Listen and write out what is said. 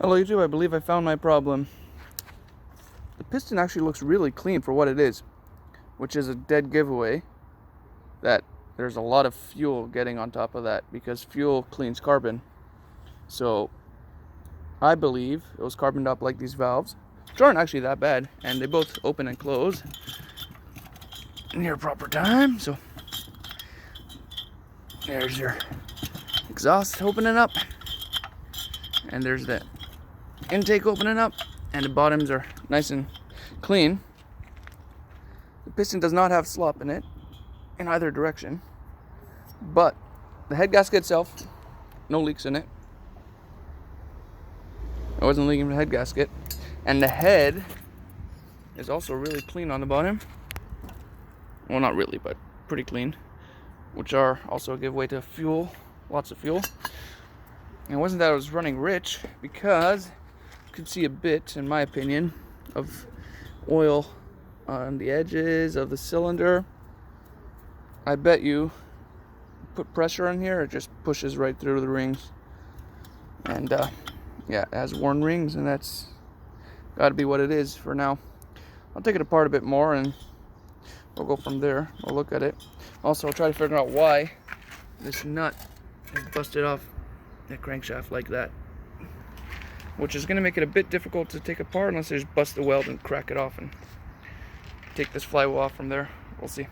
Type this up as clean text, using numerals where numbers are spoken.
Hello YouTube, I believe I found my problem. The piston actually looks really clean for what it is, which is a dead giveaway that there's a lot of fuel getting on top of that because fuel cleans carbon. So I believe it was carboned up like these valves, which aren't actually that bad, and they both open and close near proper time. So there's your exhaust opening up, and there's the intake opening up, and the bottoms are nice and clean. The piston does not have slop in it in either direction, but the head gasket itself, no leaks in it. I wasn't leaking from the head gasket, and the head is also really clean on the bottom. Well, not really, but pretty clean, which are also a giveaway to fuel, lots of fuel. And it wasn't that I was running rich, because you could see a bit, in my opinion, of oil on the edges of the cylinder. I bet you put pressure on here, it just pushes right through the rings. And yeah, it has worn rings, and that's got to be what it is for now. I'll take it apart a bit more and we'll go from there. We'll look at it. Also, I'll try to figure out why this nut is busted off the crankshaft like that, which is going to make it a bit difficult to take apart unless I just bust the weld and crack it off and take this flywheel off from there. We'll see.